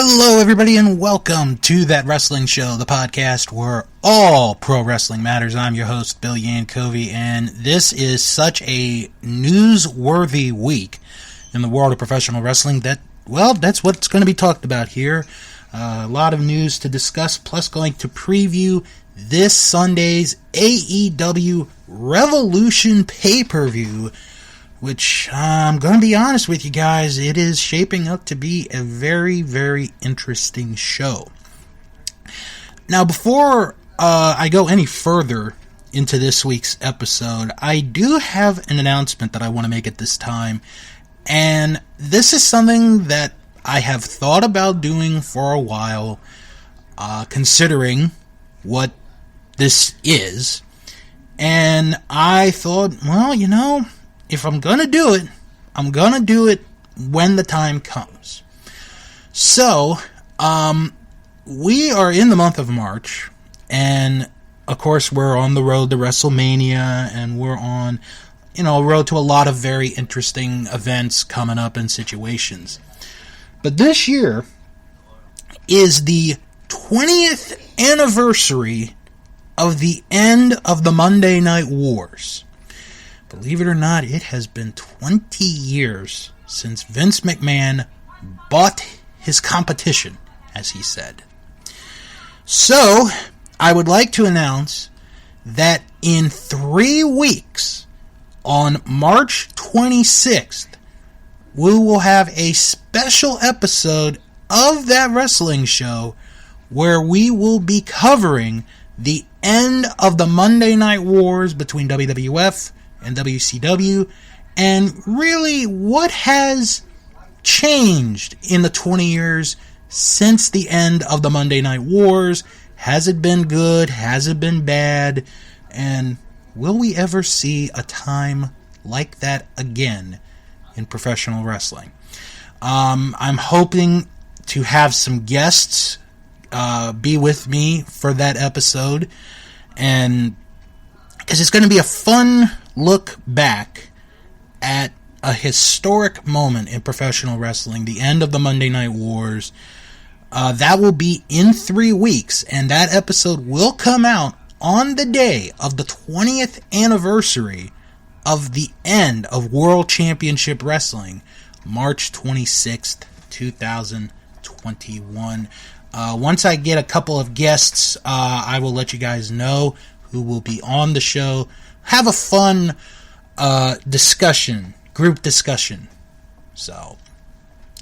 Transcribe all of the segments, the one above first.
Hello, everybody, and welcome to That Wrestling Show, the podcast where all pro wrestling matters. I'm your host, Bill Yankovi, and this is such a newsworthy week in the world of professional wrestling that, well, that's what's going to be talked about here. A lot of news to discuss, plus going to preview this Sunday's AEW Revolution pay-per-view, which, I'm going to be honest with you guys, it is shaping up to be a very, very interesting show. Now, before I go any further into this week's episode, I do have an announcement that I want to make at this time, and this is something that I have thought about doing for a while, considering what this is, and I thought, well, you know, if I'm going to do it, I'm going to do it when the time comes. So, we are in the month of March, and of course we're on the road to WrestleMania, and we're on, a road to a lot of very interesting events coming up and situations. But this year is the 20th anniversary of the end of the Monday Night Wars. Believe it or not, it has been 20 years since Vince McMahon bought his competition, as he said. So, I would like to announce that in 3 weeks, on March 26th, we will have a special episode of That Wrestling Show where we will be covering the end of the Monday Night Wars between WWF and WCW, and really what has changed in the 20 years since the end of the Monday Night Wars. Has it been good? Has it been bad? And will we ever see a time like that again in professional wrestling? I'm hoping to have some guests be with me for that episode, and because it's going to be a fun look back at a historic moment in professional wrestling, the end of the Monday Night Wars. That will be in 3 weeks, and that episode will come out on the day of the 20th anniversary of the end of World Championship Wrestling, March 26th, 2021. Once I get a couple of guests, I will let you guys know who will be on the show. Have a fun discussion, group discussion. So,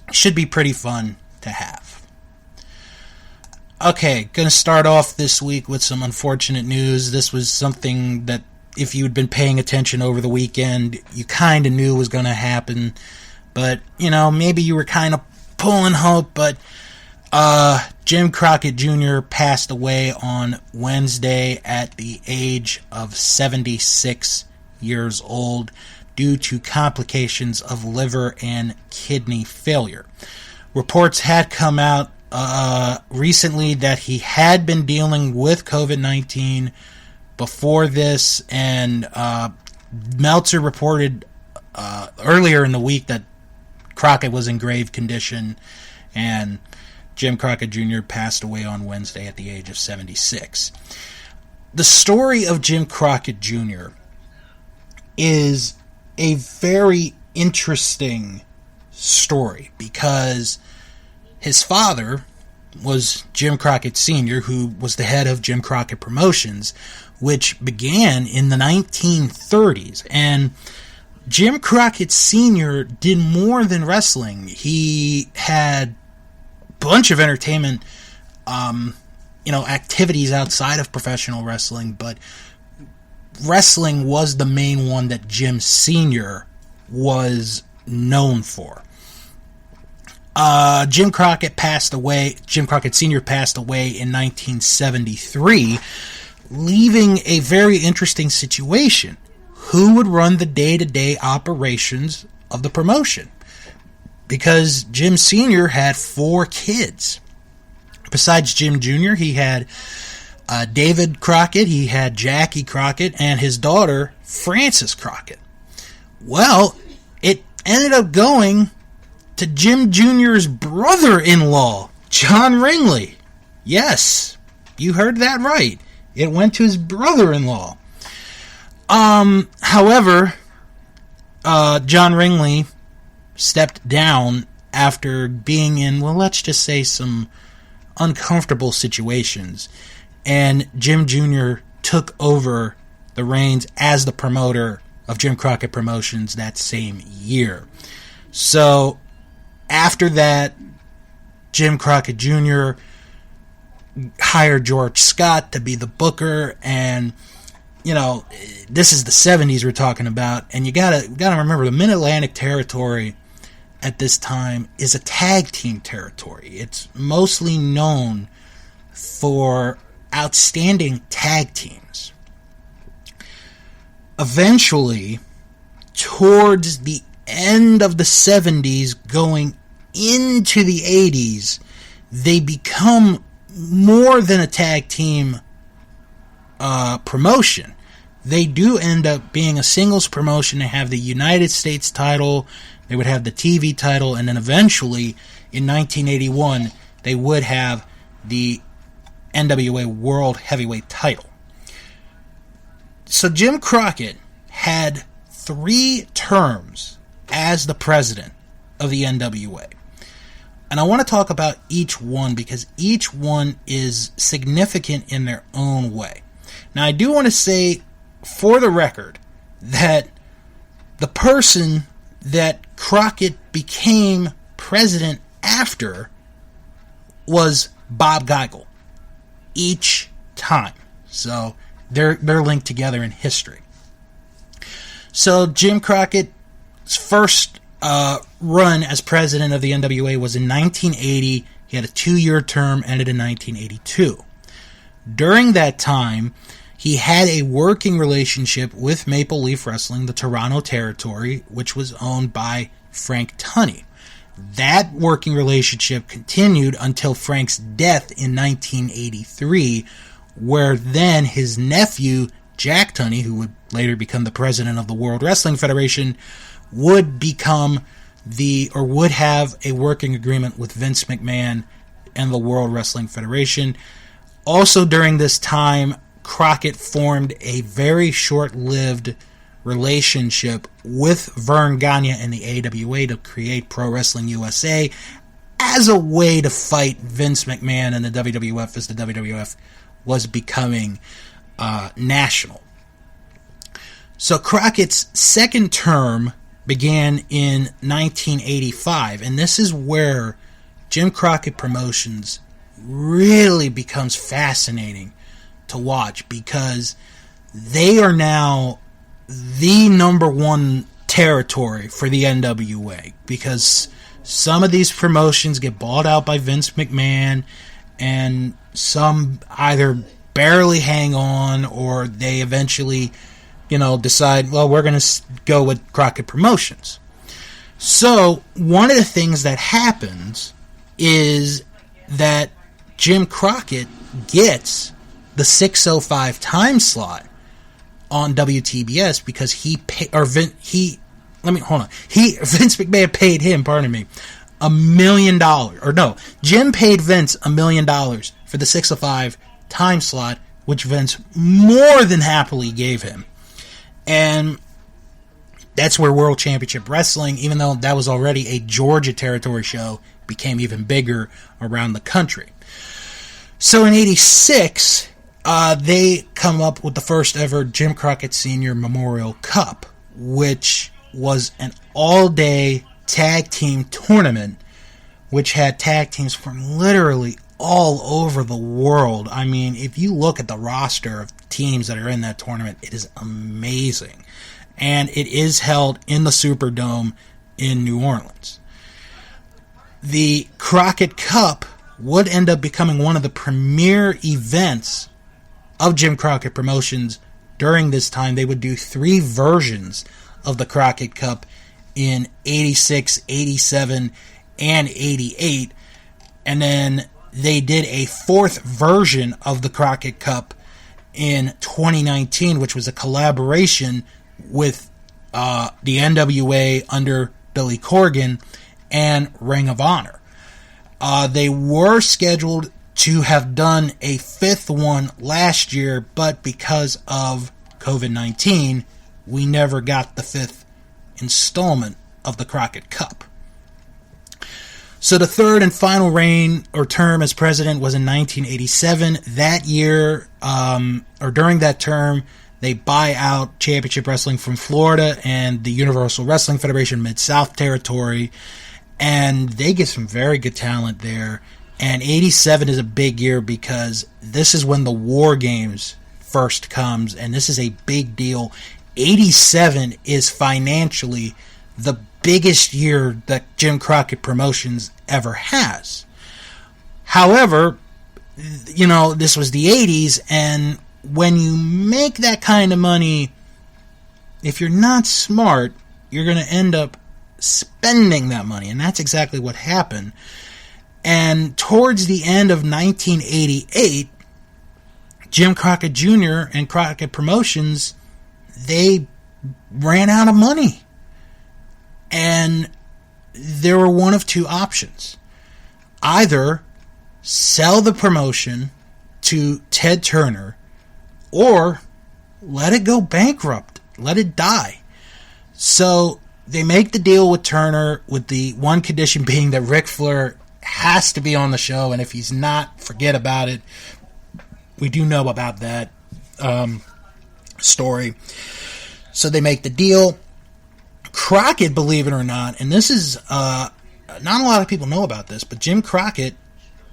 it should be pretty fun to have. Okay, going to start off this week with some unfortunate news. This was something that, if you'd been paying attention over the weekend, you kind of knew was going to happen. But, maybe you were kind of pulling hope, but Jim Crockett Jr. passed away on Wednesday at the age of 76 years old due to complications of liver and kidney failure. Reports had come out recently that he had been dealing with COVID-19 before this, and Meltzer reported earlier in the week that Crockett was in grave condition, and Jim Crockett Jr. passed away on Wednesday at the age of 76. The story of Jim Crockett Jr. is a very interesting story because his father was Jim Crockett Sr., who was the head of Jim Crockett Promotions, which began in the 1930s. And Jim Crockett Sr. did more than wrestling. He had bunch of entertainment, activities outside of professional wrestling, but wrestling was the main one that Jim Sr. was known for. Jim Crockett Sr. passed away in 1973, leaving a very interesting situation. Who would run the day-to-day operations of the promotion? Because Jim Sr. had 4 kids. Besides Jim Jr., he had David Crockett, he had Jackie Crockett, and his daughter, Frances Crockett. Well, it ended up going to Jim Jr.'s brother-in-law, John Ringley. Yes, you heard that right. It went to his brother-in-law. However, John Ringley stepped down after being in, well, let's just say some uncomfortable situations. And Jim Jr. took over the reins as the promoter of Jim Crockett Promotions that same year. So, after that, Jim Crockett Jr. hired George Scott to be the booker, and, you know, this is the 70s we're talking about, and you gotta remember, the Mid-Atlantic territory at this time is a tag team territory. It's mostly known for outstanding tag teams. Eventually, towards the end of the 70s, going into the 80s, they become more than a tag team promotion. They do end up being a singles promotion. They have the United States title, they would have the TV title, and then eventually, in 1981, they would have the NWA World Heavyweight title. So Jim Crockett had 3 terms as the president of the NWA. And I want to talk about each one because each one is significant in their own way. Now, I do want to say, for the record, that the person that Crockett became president after was Bob Geigel. Each time. So, they're linked together in history. So, Jim Crockett's first run as president of the NWA was in 1980. He had a 2-year term, ended in 1982. During that time, he had a working relationship with Maple Leaf Wrestling, the Toronto territory, which was owned by Frank Tunney. That working relationship continued until Frank's death in 1983, where then his nephew, Jack Tunney, who would later become the president of the World Wrestling Federation, would would have a working agreement with Vince McMahon and the World Wrestling Federation. Also during this time, Crockett formed a very short-lived relationship with Vern Gagne and the AWA to create Pro Wrestling USA as a way to fight Vince McMahon and the WWF as the WWF was becoming national. So Crockett's second term began in 1985, and this is where Jim Crockett Promotions really becomes fascinating to watch because they are now the number one territory for the NWA because some of these promotions get bought out by Vince McMahon and some either barely hang on or they eventually, decide, well, we're going to go with Crockett Promotions. So one of the things that happens is that Jim Crockett gets the 6:05 time slot on WTBS because Vince McMahon paid him, $1 million, Jim paid Vince $1 million for the 6:05 time slot, which Vince more than happily gave him. And that's where World Championship Wrestling, even though that was already a Georgia territory show, became even bigger around the country. So in 86, they come up with the first ever Jim Crockett Sr. Memorial Cup, which was an all-day tag team tournament, which had tag teams from literally all over the world. I mean, if you look at the roster of teams that are in that tournament, it is amazing. And it is held in the Superdome in New Orleans. The Crockett Cup would end up becoming one of the premier events of Jim Crockett Promotions during this time. They would do 3 versions of the Crockett Cup in 86, 87, and 88. And then they did a 4th version of the Crockett Cup in 2019, which was a collaboration with the NWA under Billy Corgan and Ring of Honor. They were scheduled to have done a 5th one last year, but because of COVID-19, we never got the 5th installment of the Crockett Cup. So the 3rd and final reign or term as president was in 1987. That year, or during that term, they buy out Championship Wrestling from Florida and the Universal Wrestling Federation Mid-South Territory, and they get some very good talent there. And 87 is a big year because this is when the War Games first comes, and this is a big deal. 87 is financially the biggest year that Jim Crockett Promotions ever has. However, this was the 80s, and when you make that kind of money, if you're not smart, you're going to end up spending that money, and that's exactly what happened. And towards the end of 1988, Jim Crockett Jr. and Crockett Promotions, they ran out of money. And there were one of two options. Either sell the promotion to Ted Turner, or let it go bankrupt, let it die. So they make the deal with Turner, with the one condition being that Ric Flair has to be on the show, and if he's not, forget about it. We do know about that story. So they make the deal. Crockett, believe it or not, and this is not a lot of people know about this, but Jim Crockett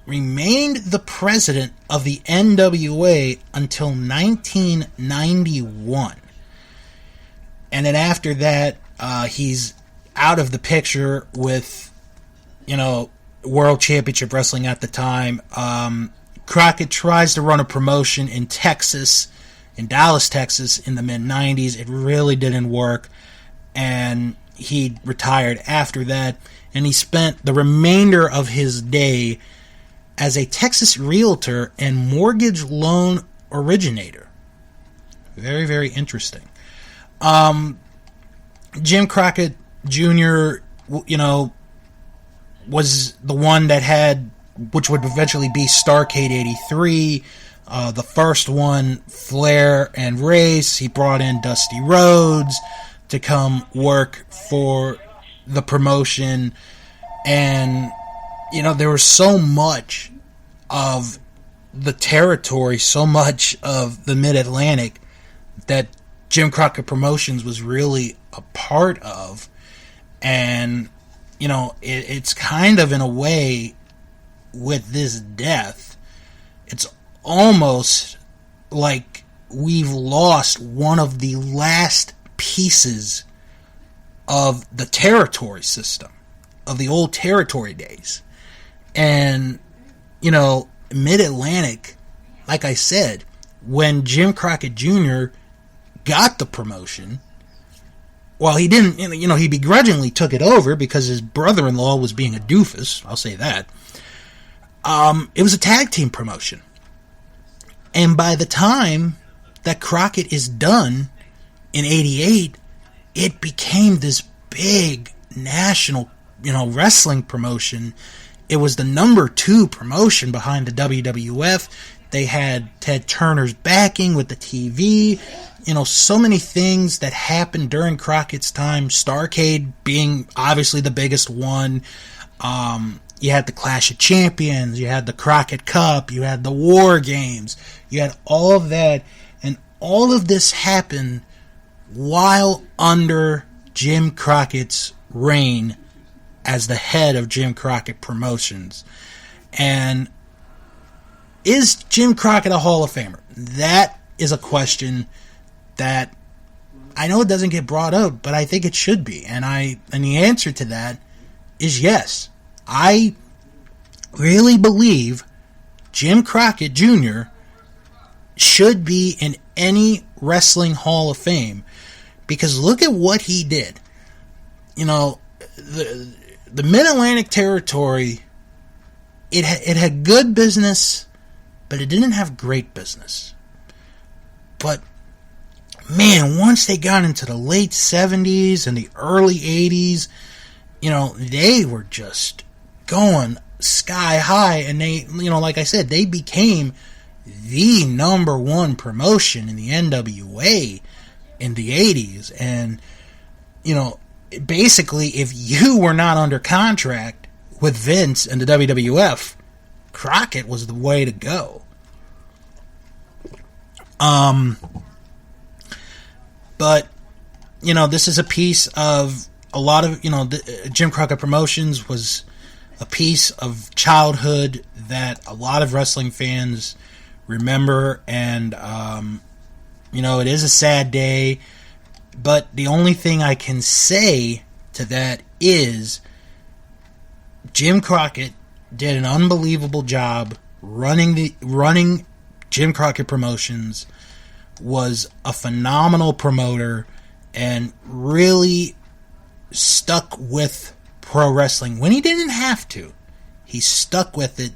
remained the president of the NWA until 1991. And then after that, he's out of the picture with, World Championship Wrestling at the time. Crockett tries to run a promotion in Texas, in Dallas, Texas, in the mid-90s. It really didn't work, and he retired after that, and he spent the remainder of his day as a Texas realtor and mortgage loan originator. Very, very interesting. Jim Crockett Jr., was the one that had, which would eventually be Starrcade 83, the first one, Flair and Race. He brought in Dusty Rhodes to come work for the promotion, and there was so much of the territory, so much of the Mid-Atlantic that Jim Crockett Promotions was really a part of. And it's kind of, in a way, with this death, it's almost like we've lost one of the last pieces of the territory system, of the old territory days. And, Mid-Atlantic, like I said, when Jim Crockett Jr. got the promotion, well, he didn't, he begrudgingly took it over because his brother-in-law was being a doofus, I'll say that. It was a tag team promotion. And by the time that Crockett is done in 88, it became this big national, wrestling promotion. It was the number 2 promotion behind the WWF. They had Ted Turner's backing with the TV. So many things that happened during Crockett's time. Starrcade being obviously the biggest one. You had the Clash of Champions. You had the Crockett Cup. You had the War Games. You had all of that. And all of this happened while under Jim Crockett's reign as the head of Jim Crockett Promotions. And is Jim Crockett a Hall of Famer? That is a question that I know it doesn't get brought up, but I think it should be. And the answer to that is yes. I really believe Jim Crockett Jr. should be in any wrestling Hall of Fame, because look at what he did. The Mid-Atlantic territory, it had good business, but it didn't have great business. But man, once they got into the late 70s and the early 80s, they were just going sky high, and they, like I said, they became the number one promotion in the NWA in the 80s. And, basically, if you were not under contract with Vince and the WWF, Crockett was the way to go. But, this is a piece of a lot of, Jim Crockett Promotions was a piece of childhood that a lot of wrestling fans remember, and, it is a sad day, but the only thing I can say to that is Jim Crockett did an unbelievable job running Jim Crockett Promotions, was a phenomenal promoter, and really stuck with pro wrestling when he didn't have to. He stuck with it,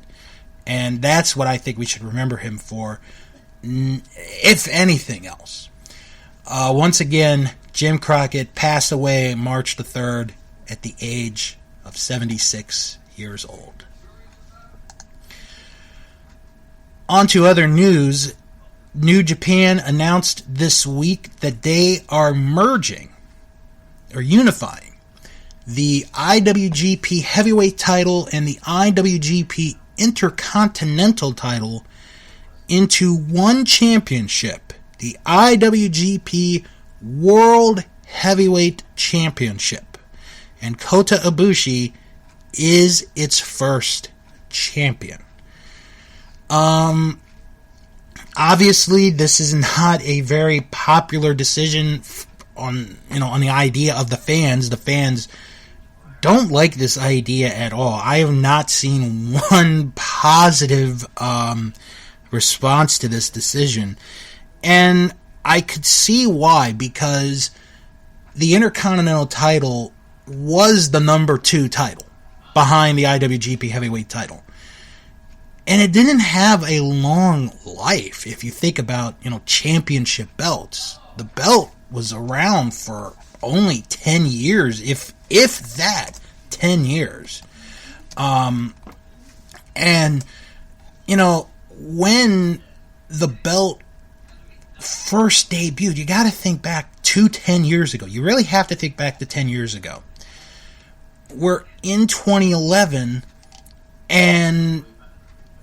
and that's what I think we should remember him for, if anything else. Once again, Jim Crockett passed away March the 3rd at the age of 76 years old. On to other news. New Japan announced this week that they are merging, or unifying, the IWGP Heavyweight title and the IWGP Intercontinental title into one championship, the IWGP World Heavyweight Championship. And Kota Ibushi is its first champion. Obviously, this is not a very popular decision on the idea of the fans. The fans don't like this idea at all. I have not seen one positive response to this decision. And I could see why, because the Intercontinental title was the number 2 title behind the IWGP Heavyweight title. And it didn't have a long life. If you think about, championship belts, the belt was around for only 10 years, if that, 10 years. And, when the belt first debuted, you got to think back to 10 years ago. You really have to think back to 10 years ago. We're in 2011, and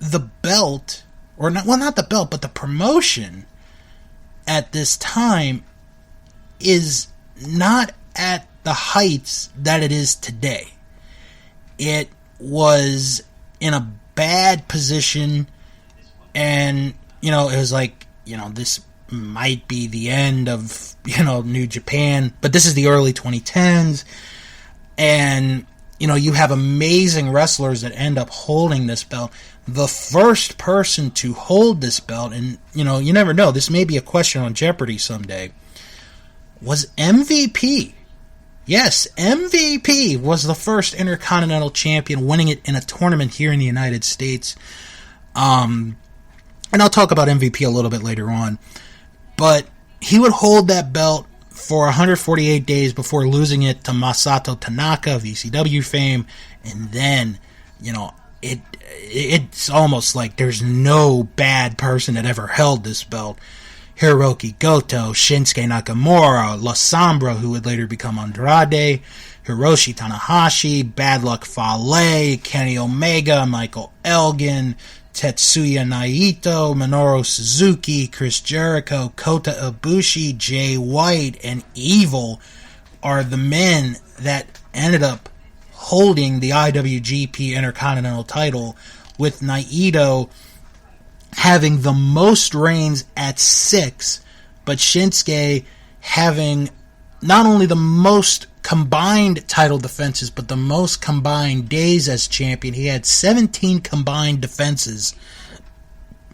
the belt, or not the belt, but the promotion at this time is not at the heights that it is today. It was in a bad position, and, it was like, this might be the end of, New Japan, but this is the early 2010s, and, you have amazing wrestlers that end up holding this belt. The first person to hold this belt, and, you never know, this may be a question on Jeopardy someday, was MVP. Yes, MVP was the first Intercontinental Champion, winning it in a tournament here in the United States. And I'll talk about MVP a little bit later on. But he would hold that belt for 148 days before losing it to Masato Tanaka of ECW fame. And then, it's almost like there's no bad person that ever held this belt. Hiroki Goto, Shinsuke Nakamura, La Sombra, who would later become Andrade, Hiroshi Tanahashi, Bad Luck Fale, Kenny Omega, Michael Elgin, Tetsuya Naito, Minoru Suzuki, Chris Jericho, Kota Ibushi, Jay White, and Evil are the men that ended up holding the IWGP Intercontinental title, with Naito having the most reigns at 6, but Shinsuke having not only the most combined title defenses, but the most combined days as champion. He had 17 combined defenses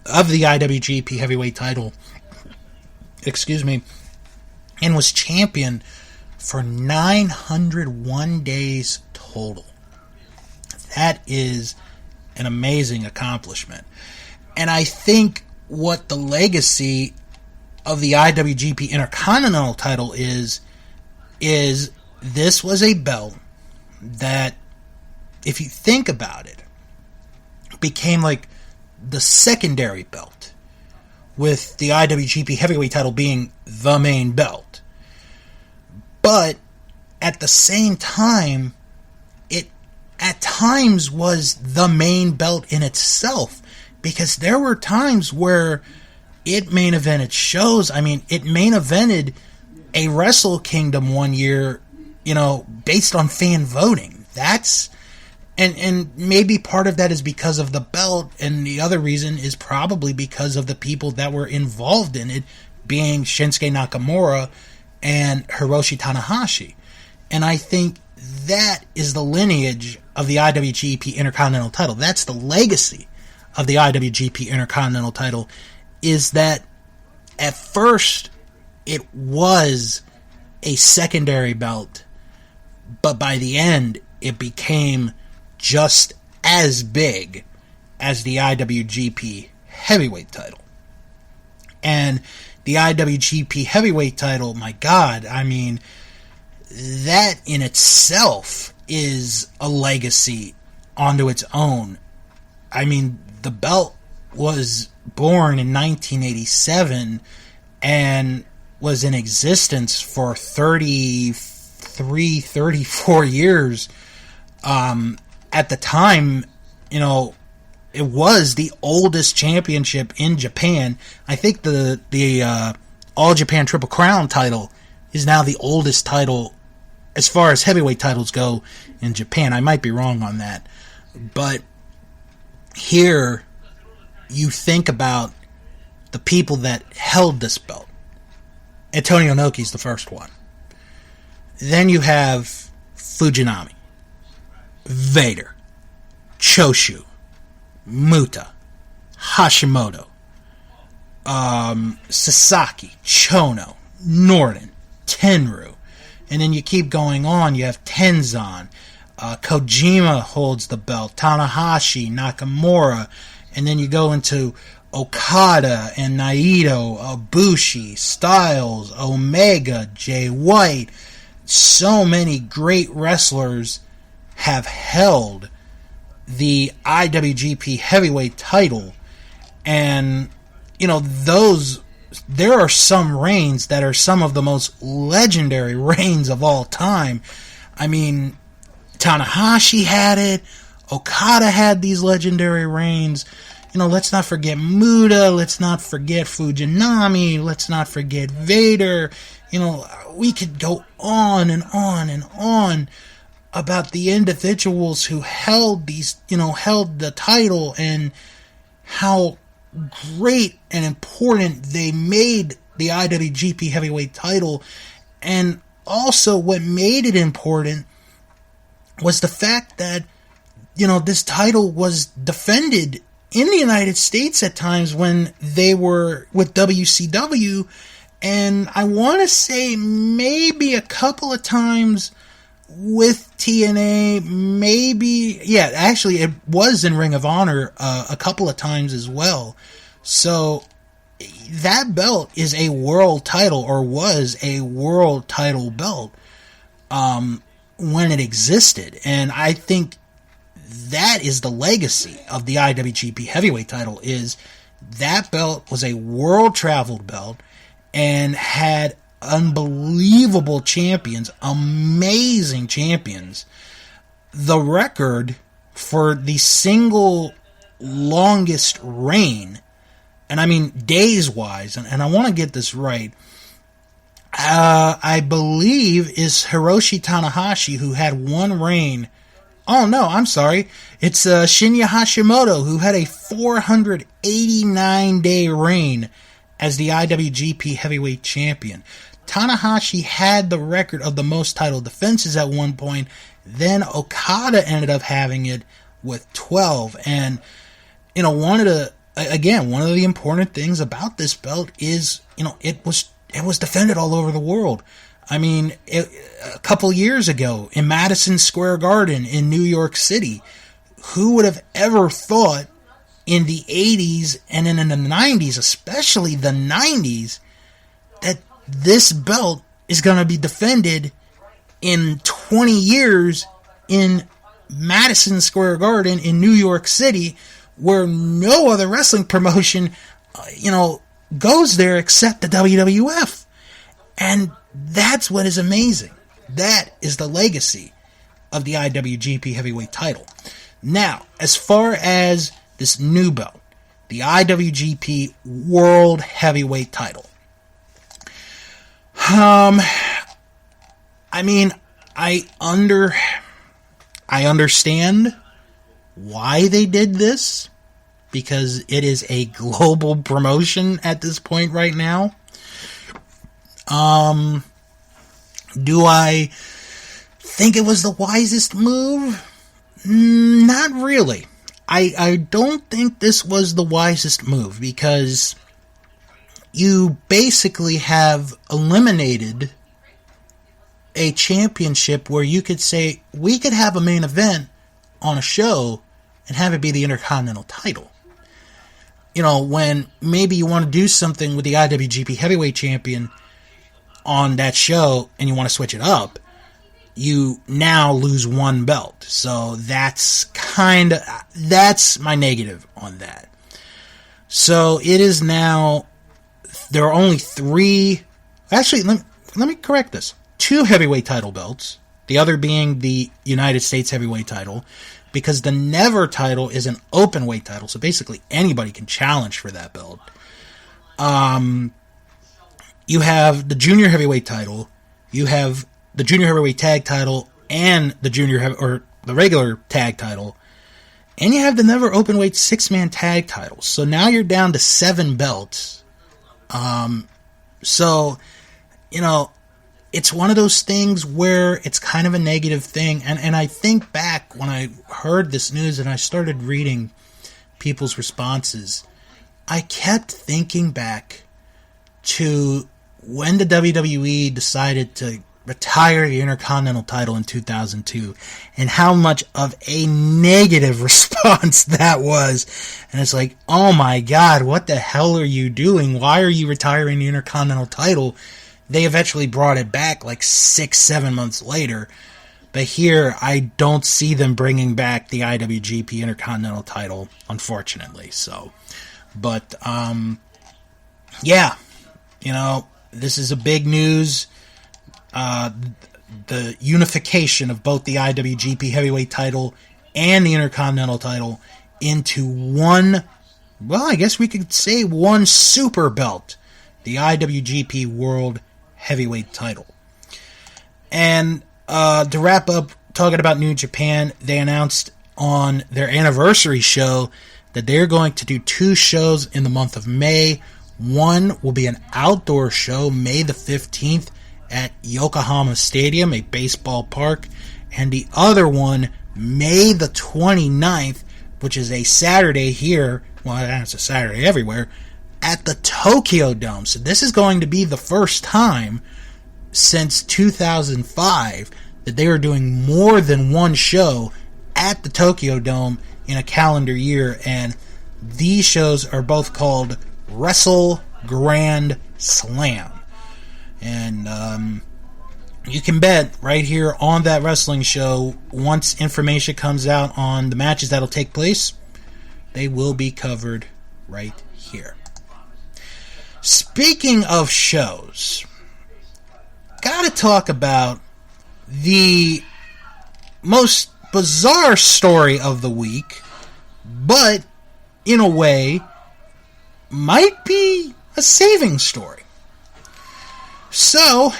of the IWGP Heavyweight title, and was champion for 901 days total. That is an amazing accomplishment. And I think what the legacy of the IWGP Intercontinental title is this was a belt that, if you think about it, became like the secondary belt, with the IWGP Heavyweight title being the main belt. But at the same time, it at times was the main belt in itself, because there were times where it main evented shows. I mean, it main evented a Wrestle Kingdom one year, based on fan voting. That's and maybe part of that is because of the belt, and the other reason is probably because of the people that were involved in it, being Shinsuke Nakamura and Hiroshi Tanahashi. And I think that is the lineage of the IWGP Intercontinental title. That's the legacy of the IWGP Intercontinental title, is that at first it was a secondary belt, but by the end it became just as big as the IWGP Heavyweight title. And the IWGP Heavyweight title, my God, I mean, that in itself is a legacy onto its own. I mean, the belt was born in 1987 and was in existence for 34 years. At the time, it was the oldest championship in Japan. I think the All Japan Triple Crown title is now the oldest title as far as heavyweight titles go in Japan. I might be wrong on that. But here, you think about the people that held this belt. Antonio Inoki's the first one. Then you have Fujinami, Vader, Choshu, Muta, Hashimoto, Sasaki, Chono, Norton, Tenryu. And then you keep going on. You have Tenzan. Kojima holds the belt. Tanahashi, Nakamura. And then you go into Okada and Naito, Ibushi, Styles, Omega, Jay White. So many great wrestlers have held the IWGP Heavyweight title. And, there are some reigns that are some of the most legendary reigns of all time. I mean, Tanahashi had it. Okada had these legendary reigns. Let's not forget Muta. Let's not forget Fujinami. Let's not forget Vader. We could go on and on and on about the individuals who held held the title, and how great and important they made the IWGP Heavyweight title. And also what made it important was the fact that, this title was defended in the United States at times when they were with WCW, and I want to say maybe a couple of times with TNA, actually it was in Ring of Honor a couple of times as well. So that belt is a world title, or was a world title belt when it existed. And I think that is the legacy of the IWGP Heavyweight title, is that belt was a world traveled belt and had unbelievable champions, amazing champions. The record for the single longest reign, and I mean days wise, and I want to get this right, I believe is Hiroshi Tanahashi, who had one reign. Oh no, I'm sorry. It's Shinya Hashimoto, who had a 489-day reign as the IWGP Heavyweight Champion. Tanahashi had the record of the most title defenses at one point. Then Okada ended up having it with 12. And, one of the important things about this belt is, it was defended all over the world. I mean, a couple years ago in Madison Square Garden in New York City, who would have ever thought in the 80s and in the 90s, especially the 90s, that this belt is going to be defended in 20 years in Madison Square Garden in New York City, where no other wrestling promotion, goes there except the WWF. And that's what is amazing. That is the legacy of the IWGP Heavyweight title. Now, as far as this new belt, the IWGP World Heavyweight title. I understand why they did this, because it is a global promotion at this point right now. Do I think it was the wisest move? Not really. I don't think this was the wisest move, because you basically have eliminated a championship where you could say, we could have a main event on a show and have it be the Intercontinental title. When maybe you want to do something with the IWGP Heavyweight Champion on that show and you want to switch it up, you now lose one belt. So that's my negative on that. So it is now, there are only three, actually, let me correct this. 2 heavyweight title belts, the other being the United States heavyweight title, because the Never title is an open weight title, so basically anybody can challenge for that belt. You have the junior heavyweight title, you have the junior heavyweight tag title, and the regular tag title, and you have the Never openweight 6-man tag titles. So now you're down to 7 belts. It's one of those things where it's kind of a negative thing. And I think back when I heard this news and I started reading people's responses, I kept thinking back to when the WWE decided to retire the Intercontinental title in 2002 and how much of a negative response that was. And it's like, oh my God, what the hell are you doing? Why are you retiring the Intercontinental title? They eventually brought it back like 6-7 months later. But here, I don't see them bringing back the IWGP Intercontinental title, unfortunately. So, but, this is a big news. The unification of both the IWGP Heavyweight title and the Intercontinental title into one, well, I guess we could say one super belt, the IWGP World Heavyweight title. And to wrap up talking about New Japan, they announced on their anniversary show that they're going to do 2 shows in the month of May. One will be an outdoor show, May the 15th, at Yokohama Stadium, a baseball park, and the other one, May the 29th, which is a Saturday here, well, it's a Saturday everywhere, at the Tokyo Dome. So this is going to be the first time since 2005 that they are doing more than one show at the Tokyo Dome in a calendar year, and these shows are both called Wrestle Grand Slam. And you can bet right here on that wrestling show, once information comes out on the matches that'll take place, they will be covered right here. Speaking of shows, gotta talk about the most bizarre story of the week, but in a way might be a saving story. So,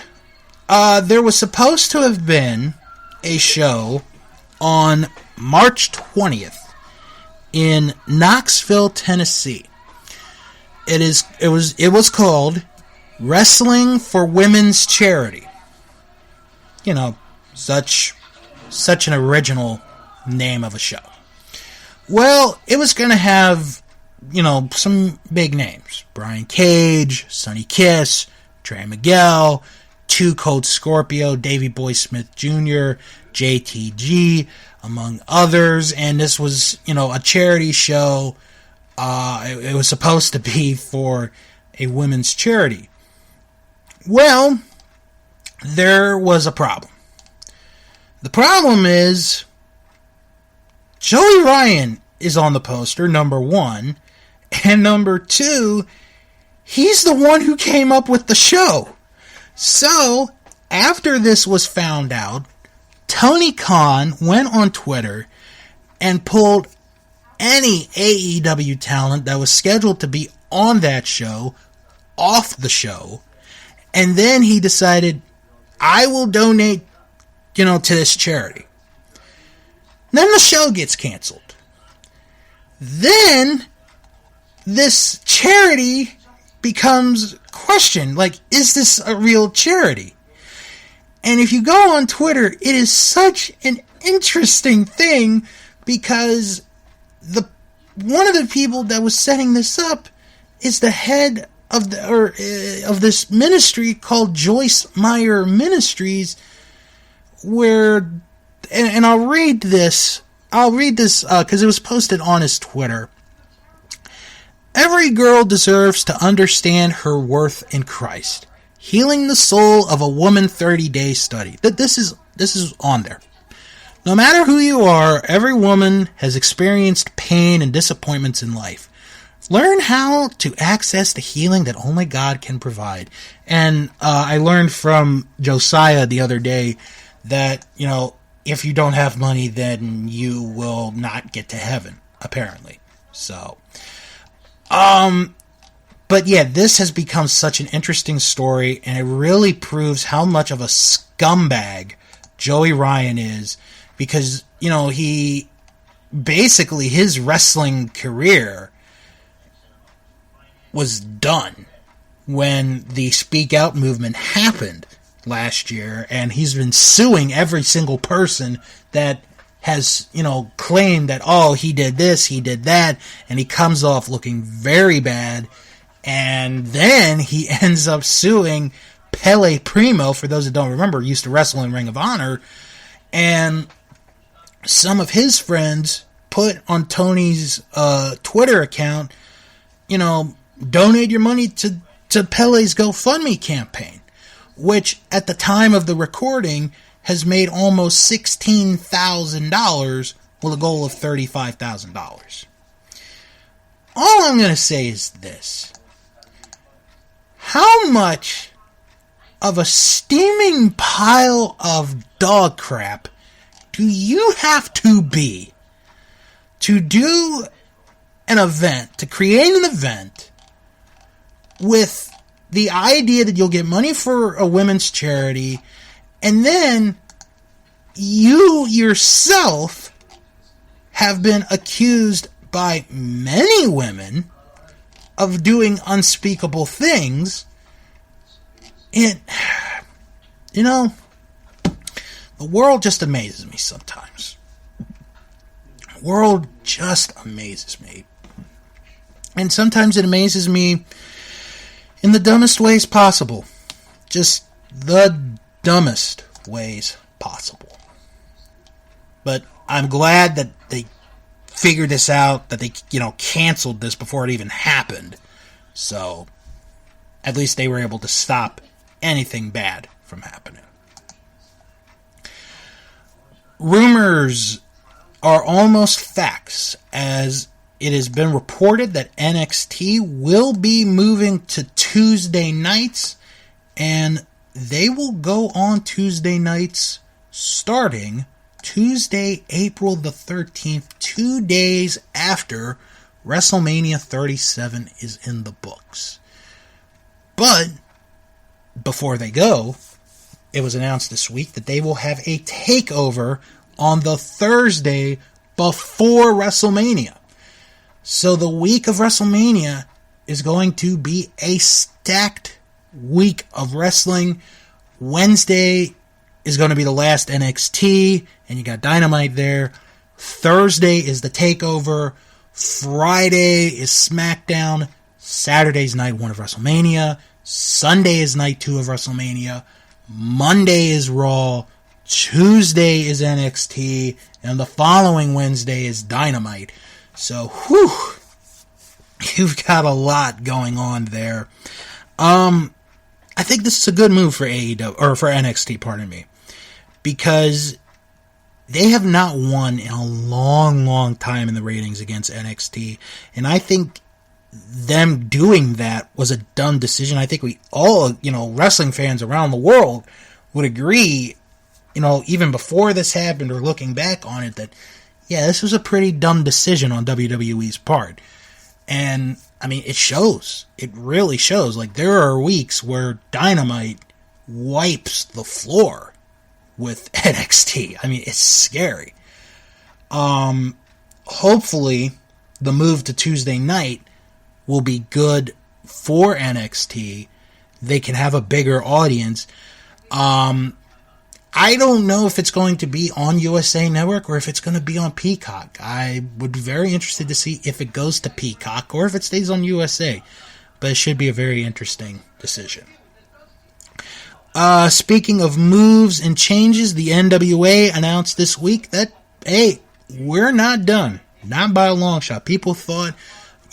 there was supposed to have been a show on March 20th in Knoxville, Tennessee. It was called Wrestling for Women's Charity. You know, such an original name of a show. Well, it was going to have, some big names. Brian Cage, Sonny Kiss, Trey Miguel, Two Cold Scorpio, Davey Boy Smith Jr., JTG, among others. And this was, a charity show. It was supposed to be for a women's charity. Well, there was a problem. The problem is Joey Ryan is on the poster, number one. And number two, he's the one who came up with the show. So, after this was found out, Tony Khan went on Twitter and pulled any AEW talent that was scheduled to be on that show off the show. And then he decided, I will donate, to this charity. Then the show gets canceled. Then this charity becomes questioned. Like, is this a real charity? And if you go on Twitter, it is such an interesting thing because one of the people that was setting this up is the head of of this ministry called Joyce Meyer Ministries, where, and I'll read this because it was posted on his Twitter. Every girl deserves to understand her worth in Christ. Healing the Soul of a Woman 30-Day Study. This is on there. No matter who you are, every woman has experienced pain and disappointments in life. Learn how to access the healing that only God can provide. And I learned from Josiah the other day that, if you don't have money, then you will not get to heaven, apparently. So, but yeah, this has become such an interesting story, and it really proves how much of a scumbag Joey Ryan is, because, he basically, his wrestling career was done when the Speak Out movement happened last year, and he's been suing every single person that has, claimed that, oh, he did this, he did that, and he comes off looking very bad. And then he ends up suing Pele Primo, for those that don't remember, used to wrestle in Ring of Honor, and some of his friends put on Tony's Twitter account, donate your money to Pele's GoFundMe campaign, which at the time of the recording has made almost $16,000 with a goal of $35,000. All I'm going to say is this. How much of a steaming pile of dog crap do you have to be to do an event, to create an event with the idea that you'll get money for a women's charity, and then you yourself have been accused by many women of doing unspeakable things? And, the world just amazes me sometimes. The world just amazes me. And sometimes it amazes me in the dumbest ways possible. Just the dumbest ways possible. But I'm glad that they figured this out, that they, canceled this before it even happened. So, at least they were able to stop anything bad from happening. Rumors are almost facts, as it has been reported that NXT will be moving to Tuesday nights, and they will go on Tuesday nights starting Tuesday, April the 13th, 2 days after WrestleMania 37 is in the books. But before they go, it was announced this week that they will have a takeover on the Thursday before WrestleMania. So the week of WrestleMania is going to be a stacked week of wrestling. Wednesday is going to be the last NXT, and you got Dynamite there. Thursday is the takeover. Friday is SmackDown. Saturday's night one of WrestleMania. Sunday is night 2 of WrestleMania. Monday is Raw. Tuesday is NXT. And the following Wednesday is Dynamite. So, you've got a lot going on there. I think this is a good move for AEW, or for NXT, pardon me. Because they have not won in a long, long time in the ratings against NXT. And I think them doing that was a dumb decision. I think we all, wrestling fans around the world would agree, even before this happened or looking back on it, that, yeah, this was a pretty dumb decision on WWE's part. And, it shows. It really shows. Like, there are weeks where Dynamite wipes the floor with NXT. It's scary. Hopefully, the move to Tuesday night will be good for NXT. They can have a bigger audience. I don't know if it's going to be on USA Network or if it's going to be on Peacock. I would be very interested to see if it goes to Peacock or if it stays on USA. But it should be a very interesting decision. Speaking of moves and changes, the NWA announced this week that, hey, we're not done. Not by a long shot. People thought,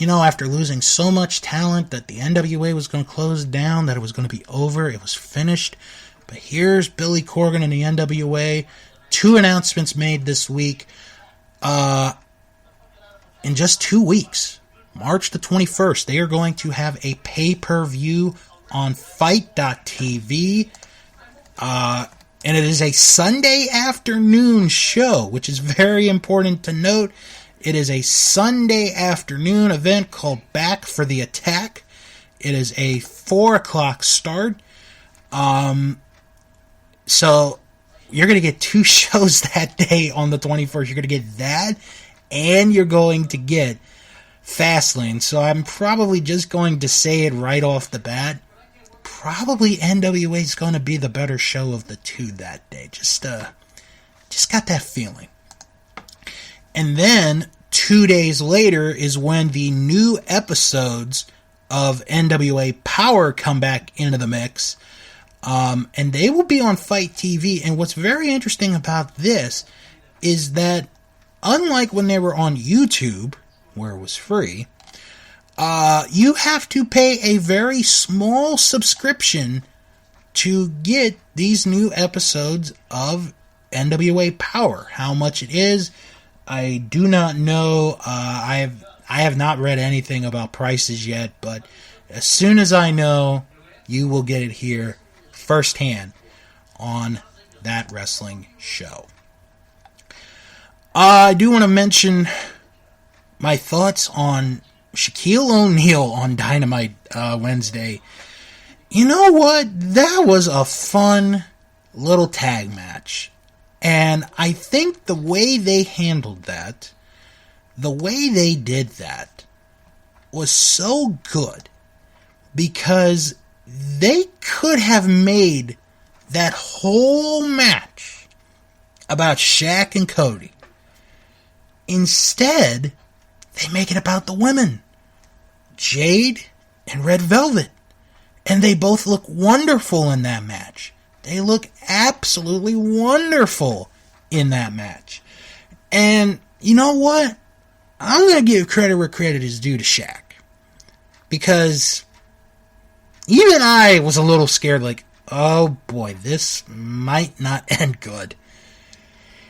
after losing so much talent that the NWA was going to close down, that it was going to be over, it was finished. But here's Billy Corgan and the NWA. 2 announcements made this week. In just 2 weeks, March the 21st, they are going to have a pay-per-view on Fight.tv. And it is a Sunday afternoon show, which is very important to note. It is a Sunday afternoon event called Back for the Attack. It is a 4 o'clock start. So you're going to get 2 shows that day on the 21st. You're going to get that, and you're going to get Fastlane. So I'm probably just going to say it right off the bat. Probably NWA is going to be the better show of the 2 that day. Just got that feeling. And then 2 days later is when the new episodes of NWA Power come back into the mix. And they will be on Fight TV. And what's very interesting about this is that, unlike when they were on YouTube, where it was free, you have to pay a very small subscription to get these new episodes of NWA Power. How much it is, I do not know. I have not read anything about prices yet, but as soon as I know, you will get it here firsthand on That Wrestling Show. I do want to mention my thoughts on Shaquille O'Neal on Dynamite Wednesday. You know what? That was a fun little tag match. And I think the way they handled that, the way they did that, was so good. Because they could have made that whole match about Shaq and Cody. Instead, they make it about the women, Jade and Red Velvet. And they both look wonderful in that match. They look absolutely wonderful in that match. And you know what? I'm going to give credit where credit is due to Shaq. Because even I was a little scared, like, oh boy, this might not end good.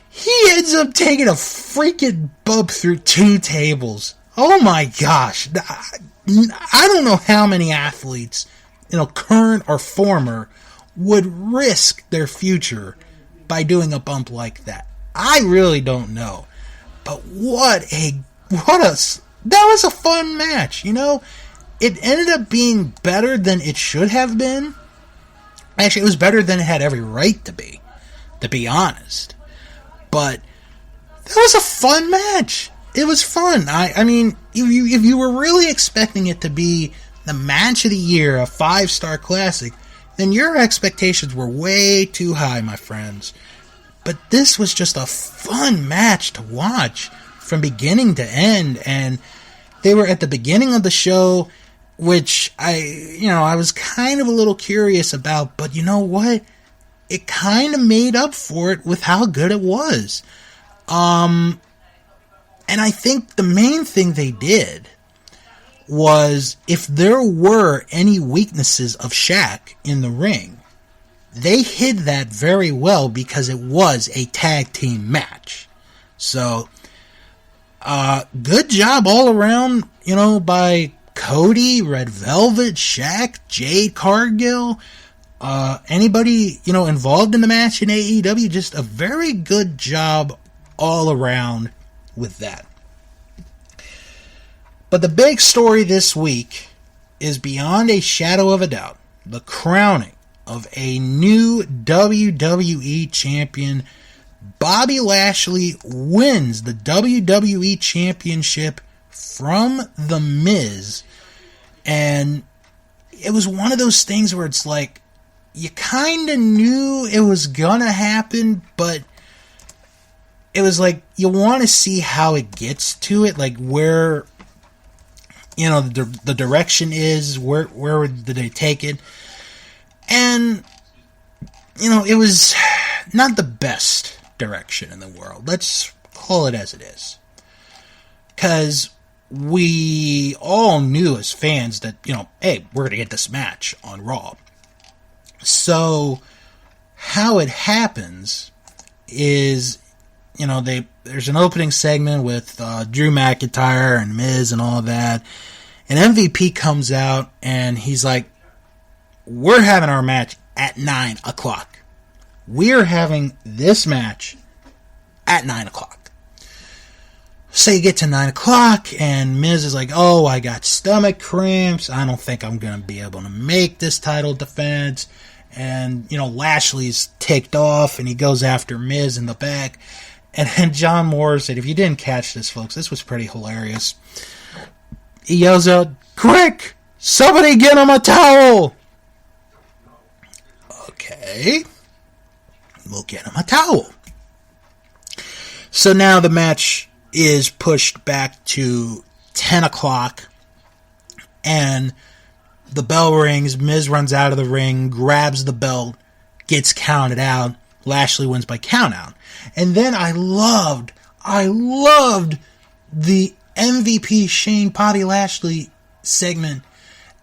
He ends up taking a freaking bump through 2 tables. Oh my gosh. I don't know how many athletes, current or former, would risk their future by doing a bump like that. I really don't know. But that was a fun match, It ended up being better than it should have been. Actually, it was better than it had every right to be honest. But that was a fun match. It was fun. I mean, if you were really expecting it to be the match of the year, a 5-star classic, then your expectations were way too high, my friends. But this was just a fun match to watch from beginning to end. And they were at the beginning of the show, which I was kind of a little curious about, but you know what? It kind of made up for it with how good it was. And I think the main thing they did was, if there were any weaknesses of Shaq in the ring, they hid that very well because it was a tag team match. So, good job all around, by Cody, Red Velvet, Shaq, Jade Cargill, anybody, involved in the match in AEW. Just a very good job all around with that. But the big story this week is beyond a shadow of a doubt, the crowning of a new WWE champion. Bobby Lashley wins the WWE Championship from The Miz. And it was one of those things where it's like, you kind of knew it was gonna happen, but it was like, you want to see how it gets to it, like where, the direction is, where did they take it. And, it was not the best direction in the world. Let's call it as it is. Because we all knew as fans that, hey, we're going to get this match on Raw. So, how it happens is, there's an opening segment with Drew McIntyre and Miz and all that. And MVP comes out and he's like, we're having our match at 9 o'clock. We're having this match at 9 o'clock. So you get to 9 o'clock and Miz is like, oh, I got stomach cramps. I don't think I'm going to be able to make this title defense. And, Lashley's ticked off and he goes after Miz in the back. And then John Moore said, if you didn't catch this, folks, this was pretty hilarious. He yells out, quick, somebody get him a towel. Okay, we'll get him a towel. So now the match is pushed back to 10 o'clock. And the bell rings. Miz runs out of the ring, grabs the belt, gets counted out. Lashley wins by countout. And then I loved the MVP Shane Bobby Lashley segment.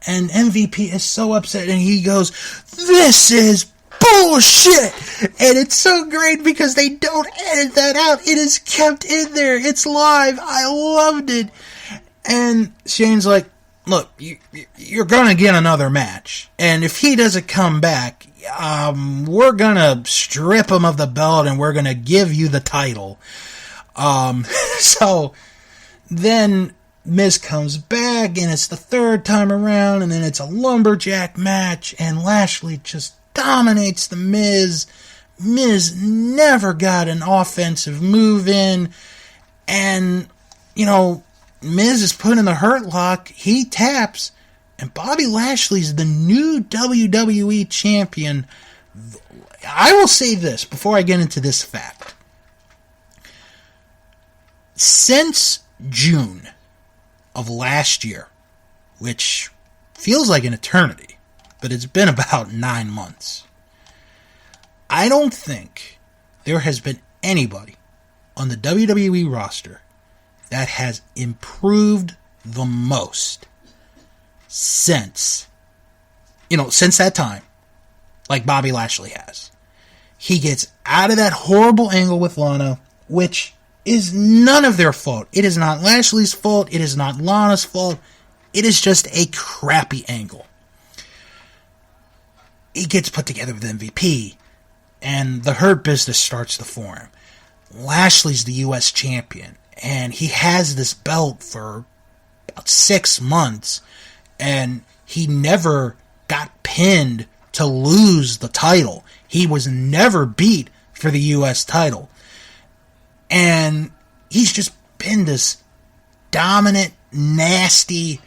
And MVP is so upset and he goes, this is bullshit. And it's so great because they don't edit that out. It is kept in there. It's live. I loved it. And Shane's like, look, you're going to get another match. And if he doesn't come back, we're going to strip him of the belt and we're going to give you the title. So then Miz comes back and it's the third time around and then it's a lumberjack match and Lashley just dominates the Miz. Miz never got an offensive move in. And, Miz is put in the hurt lock. He taps. And Bobby Lashley's the new WWE champion. I will say this before I get into this fact. Since June of last year, which feels like an eternity, but it's been about 9 months, I don't think there has been anybody on the WWE roster that has improved the most since that time, like Bobby Lashley has. He gets out of that horrible angle with Lana, which is none of their fault. It is not Lashley's fault. It is not Lana's fault. It is just a crappy angle. He gets put together with MVP, and the Hurt Business starts to form. Lashley's the U.S. champion, and he has this belt for about 6 months, and he never got pinned to lose the title. He was never beat for the U.S. title. And he's just been this dominant, nasty,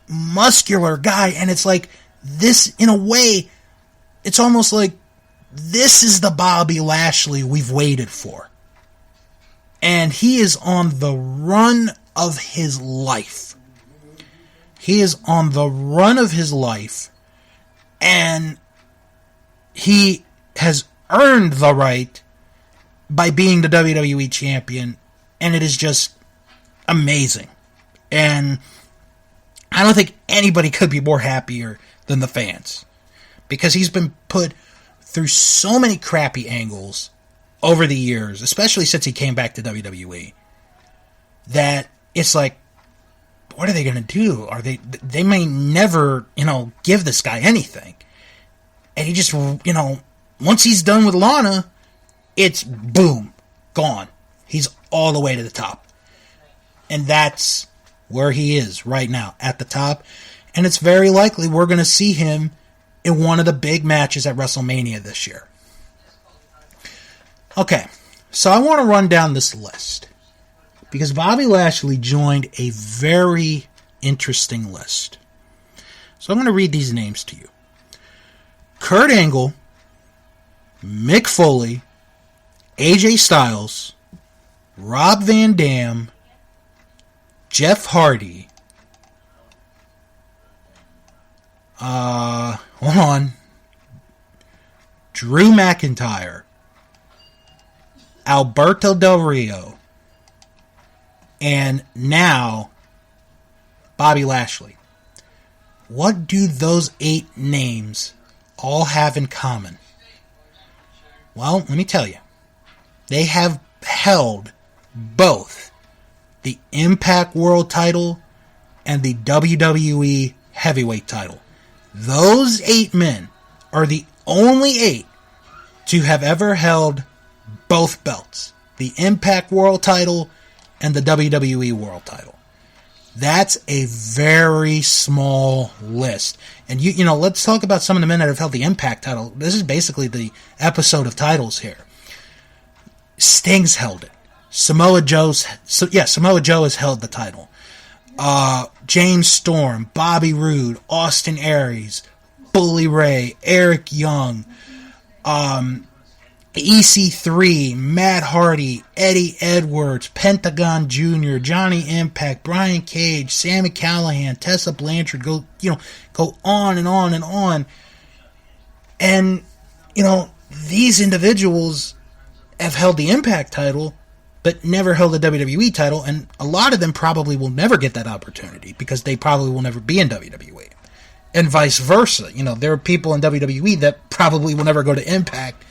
muscular guy, and it's like this, in a way, it's almost like this is the Bobby Lashley we've waited for. And he is on the run of his life. He is on the run of his life, and he has earned the right by being the WWE champion, and it is just amazing. And I don't think anybody could be more happier than the fans, because he's been put through so many crappy angles over the years, especially since he came back to WWE, that it's like, what are they going to do? They may never, give this guy anything. And he just, once he's done with Lana, it's boom, gone. He's all the way to the top. And that's where he is right now, at the top. And it's very likely we're going to see him in one of the big matches at WrestleMania this year. Okay, so I want to run down this list, because Bobby Lashley joined a very interesting list. So I'm going to read these names to you. Kurt Angle, Mick Foley, AJ Styles, Rob Van Dam, Jeff Hardy, Drew McIntyre, Alberto Del Rio, and now Bobby Lashley. What do those 8 names all have in common? Well, let me tell you. They have held both the Impact World title and the WWE Heavyweight title. Those 8 men are the only 8 to have ever held both belts. The Impact World title and the WWE World title. That's a very small list. And let's talk about some of the men that have held the Impact title. This is basically the episode of titles here. Sting's held it. Samoa Joe has held the title. James Storm, Bobby Roode, Austin Aries, Bully Ray, Eric Young, EC3, Matt Hardy, Eddie Edwards, Pentagon Jr., Johnny Impact, Brian Cage, Sami Callihan, Tessa Blanchard, go on and on and on. And, these individuals have held the Impact title, but never held the WWE title, and a lot of them probably will never get that opportunity because they probably will never be in WWE. And vice versa. There are people in WWE that probably will never go to Impact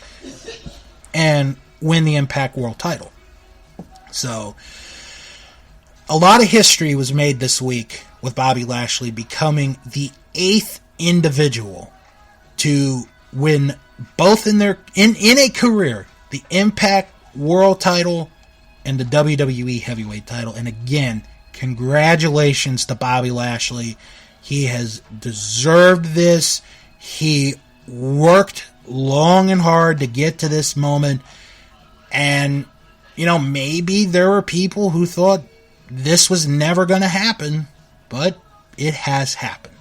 and win the Impact World title. So, a lot of history was made this week with Bobby Lashley becoming the 8th individual to win both in a career, the Impact World title and the WWE Heavyweight title. And again, congratulations to Bobby Lashley. He has deserved this. He worked long and hard to get to this moment. And, maybe there were people who thought this was never going to happen, but it has happened.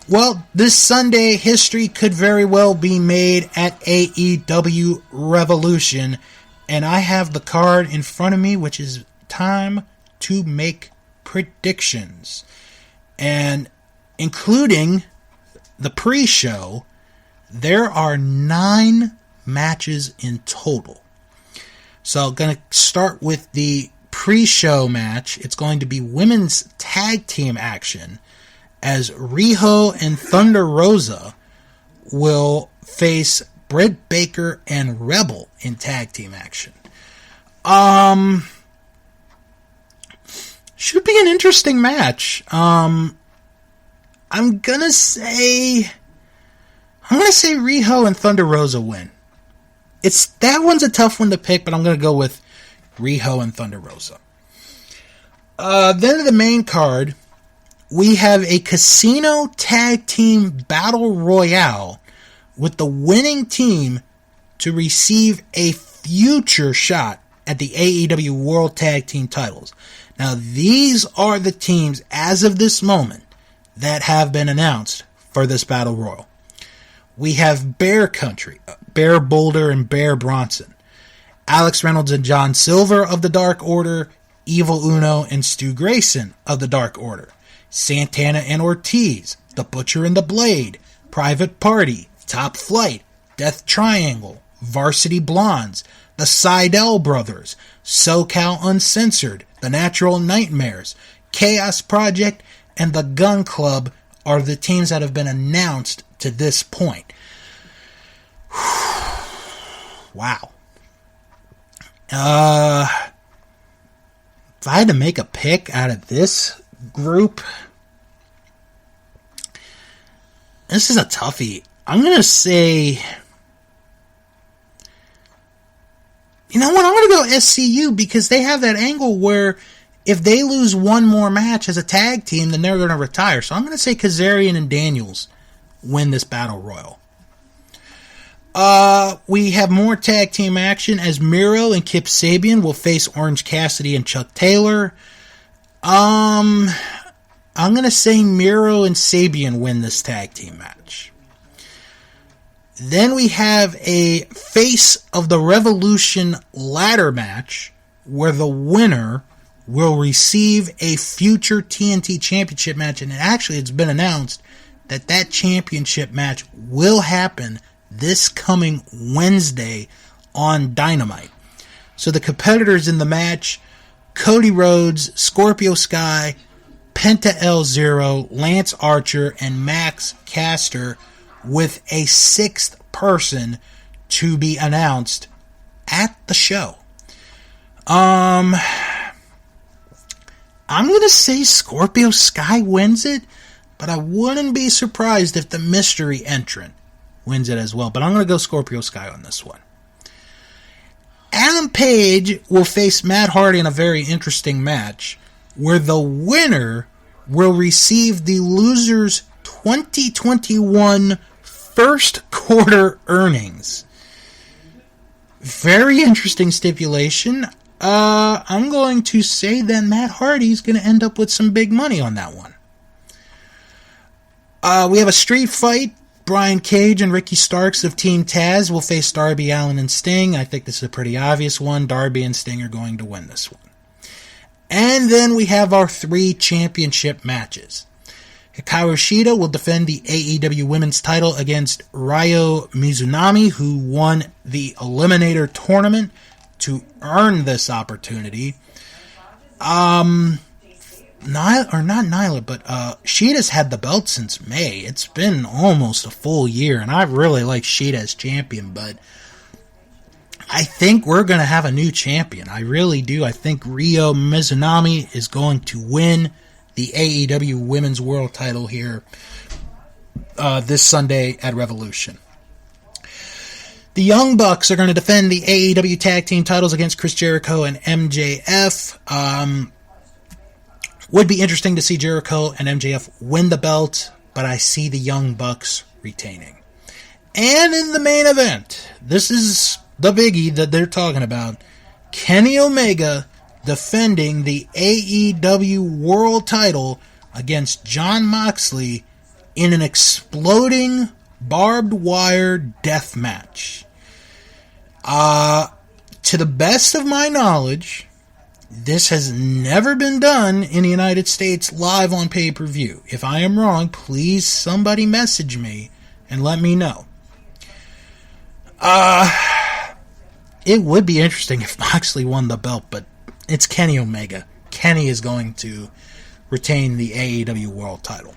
Well, this Sunday, history could very well be made at AEW Revolution. And I have the card in front of me, which is time to make predictions. And including the pre-show, there are 9 matches in total. So I'm going to start with the pre-show match. It's going to be women's tag team action as Riho and Thunder Rosa will face Britt Baker and Rebel in tag team action. Should be an interesting match. I'm gonna say Riho and Thunder Rosa win. That one's a tough one to pick, but I'm gonna go with Riho and Thunder Rosa. Then in the main card, we have a casino tag team battle royale with the winning team to receive a future shot at the AEW World Tag Team titles. Now, these are the teams, as of this moment, that have been announced for this battle royal. We have Bear Country, Bear Boulder and Bear Bronson, Alex Reynolds and John Silver of the Dark Order, Evil Uno and Stu Grayson of the Dark Order, Santana and Ortiz, The Butcher and the Blade, Private Party, Top Flight, Death Triangle, Varsity Blondes, the Seidel Brothers, SoCal Uncensored, The Natural Nightmares, Chaos Project, and the Gun Club are the teams that have been announced to this point. Wow. If I had to make a pick out of this group, this is a toughie. I'm going to say, you know what, I'm going to go SCU because they have that angle where if they lose one more match as a tag team, then they're going to retire. So I'm going to say Kazarian and Daniels win this Battle Royal. We have more tag team action as Miro and Kip Sabian will face Orange Cassidy and Chuck Taylor. I'm going to say Miro and Sabian win this tag team match. Then we have a Face of the Revolution ladder match where the winner will receive a future TNT Championship match. And actually, it's been announced that that championship match will happen this coming Wednesday on Dynamite. So the competitors in the match, Cody Rhodes, Scorpio Sky, Penta El Zero, Lance Archer, and Max Caster, with a sixth person to be announced at the show. I'm going to say Scorpio Sky wins it, but I wouldn't be surprised if the mystery entrant wins it as well. But I'm going to go Scorpio Sky on this one. Adam Page will face Matt Hardy in a very interesting match where the winner will receive the loser's 2021 first quarter earnings. Very interesting stipulation. I'm going to say that Matt Hardy's going to end up with some big money on that one. We have a street fight. Brian Cage and Ricky Starks of Team Taz will face Darby Allin and Sting. I think this is a pretty obvious one. Darby and Sting are going to win this one. And then we have our 3 championship matches. Hikaru Shida will defend the AEW Women's title against Ryo Mizunami, who won the Eliminator Tournament to earn this opportunity. Shida's had the belt since May. It's been almost a full year, and I really like Shida as champion, but I think we're going to have a new champion. I really do. I think Ryo Mizunami is going to win the AEW Women's World title here this Sunday at Revolution. The Young Bucks are going to defend the AEW Tag Team titles against Chris Jericho and MJF. Would be interesting to see Jericho and MJF win the belt, but I see the Young Bucks retaining. And in the main event, this is the biggie that they're talking about, Kenny Omega defending the AEW World title against Jon Moxley in an exploding barbed wire death match. To the best of my knowledge, this has never been done in the United States live on pay-per-view. If I am wrong, please somebody message me and let me know. It would be interesting if Moxley won the belt, but it's Kenny Omega. Kenny is going to retain the AEW World title.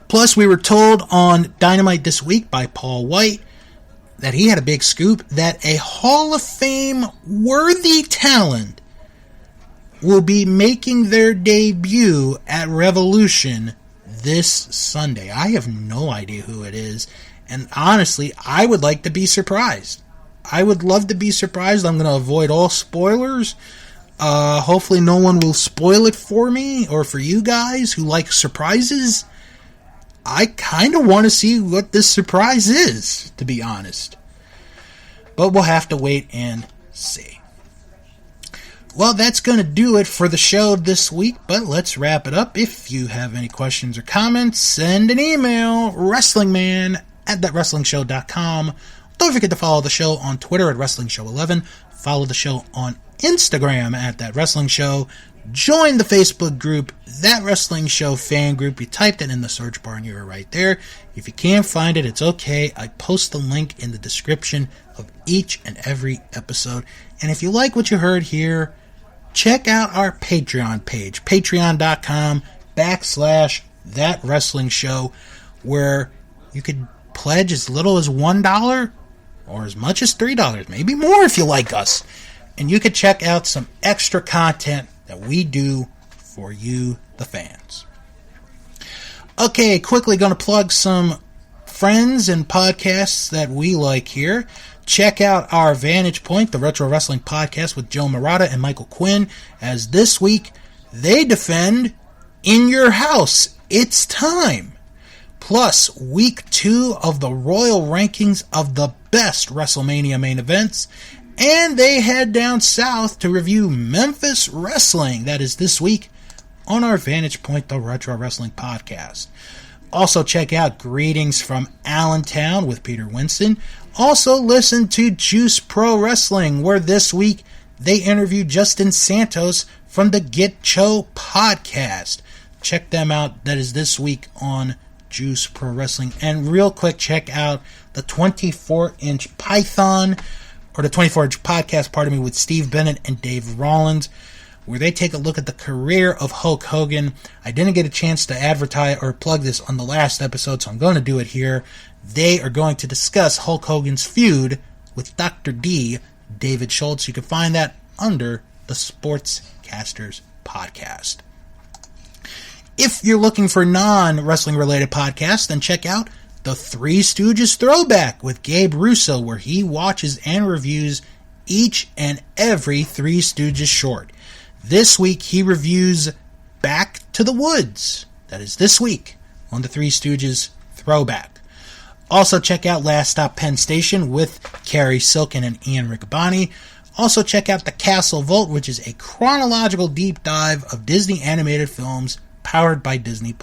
Plus, we were told on Dynamite this week by Paul White that he had a big scoop that a Hall of Fame worthy talent will be making their debut at Revolution this Sunday. I have no idea who it is, and honestly, I would like to be surprised. I would love to be surprised. I'm going to avoid all spoilers. Hopefully no one will spoil it for me or for you guys who like surprises. I kind of want to see what this surprise is, to be honest. But we'll have to wait and see. Well, that's going to do it for the show this week, but let's wrap it up. If you have any questions or comments, send an email, wrestlingman@thatwrestlingshow.com. Don't forget to follow the show on Twitter at WrestlingShow11. Follow the show on Instagram at That Wrestling Show. Join the Facebook group, That Wrestling Show fan group. You typed it in the search bar and you're right there. If you can't find it, it's okay. I post the link in the description of each and every episode. And if you like what you heard here, check out our Patreon page, patreon.com/That Wrestling Show, where you could pledge as little as $1 or as much as $3, maybe more if you like us. And you can check out some extra content that we do for you, the fans. Okay, quickly going to plug some friends and podcasts that we like here. Check out our Vantage Point, the Retro Wrestling Podcast with Joe Murata and Michael Quinn, as this week they defend In Your House, It's Time. Plus, week 2 of the Royal Rankings of the best WrestleMania main events. And they head down south to review Memphis Wrestling. That is this week on our Vantage Point, the Retro Wrestling Podcast. Also check out Greetings from Allentown with Peter Winston. Also listen to Juice Pro Wrestling, where this week they interview Justin Santos from the Get Cho podcast. Check them out. That is this week on Juice Pro Wrestling. And real quick, check out the 24-inch Python, or the 24-inch podcast, with Steve Bennett and Dave Rollins, where they take a look at the career of Hulk Hogan. I didn't get a chance to advertise or plug this on the last episode, so I'm going to do it here. They are going to discuss Hulk Hogan's feud with Dr. D, David Schultz. You can find that under the Sportscasters podcast. If you're looking for non-wrestling related podcasts, then check out the Three Stooges Throwback with Gabe Russo, where he watches and reviews each and every Three Stooges short. This week he reviews Back to the Woods. That is this week on the Three Stooges Throwback. Also check out Last Stop Penn Station with Carrie Silken and Ian Riccaboni. Also check out The Castle Vault, which is a chronological deep dive of Disney animated films powered by Disney+.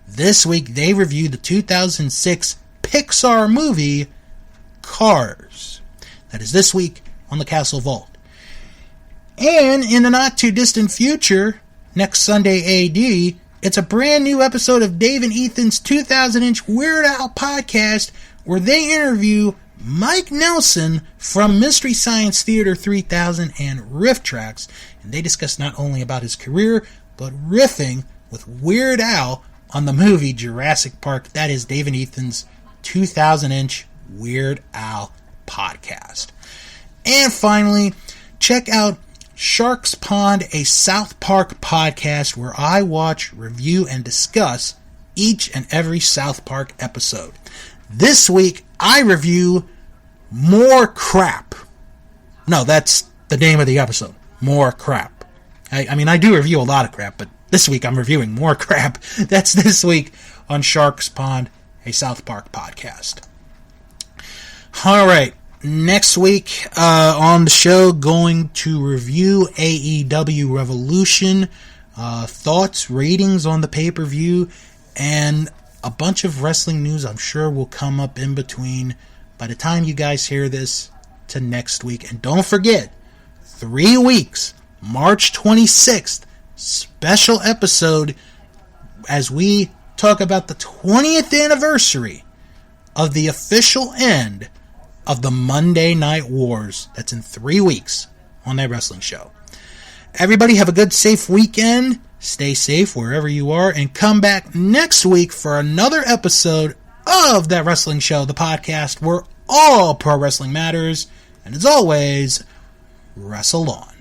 This week they review the 2006 Pixar movie Cars. That is this week on The Castle Vault. And in the not too distant future, next Sunday AD, it's a brand new episode of Dave and Ethan's 2000-inch Weird Al podcast, where they interview Mike Nelson from Mystery Science Theater 3000 and Riff Tracks, and they discuss not only about his career, but riffing with Weird Al on the movie Jurassic Park. That is Dave and Ethan's 2000-inch Weird Al podcast. And finally, check out Sharks Pond, a South Park podcast where I watch, review, and discuss each and every South Park episode. This week, I review More Crap. No, that's the name of the episode. More Crap. I mean, I do review a lot of crap, but this week I'm reviewing More Crap. That's this week on Sharks Pond, a South Park podcast. All right. Next week on the show, going to review AEW Revolution, thoughts, ratings on the pay-per-view, and a bunch of wrestling news I'm sure will come up in between by the time you guys hear this to next week. And don't forget, 3 weeks, March 26th, special episode as we talk about the 20th anniversary of the official end of the Monday Night Wars. That's in 3 weeks on that wrestling show. Everybody have a good, safe weekend. Stay safe wherever you are, and come back next week for another episode of That Wrestling Show, the podcast where all pro wrestling matters. And as always, wrestle on.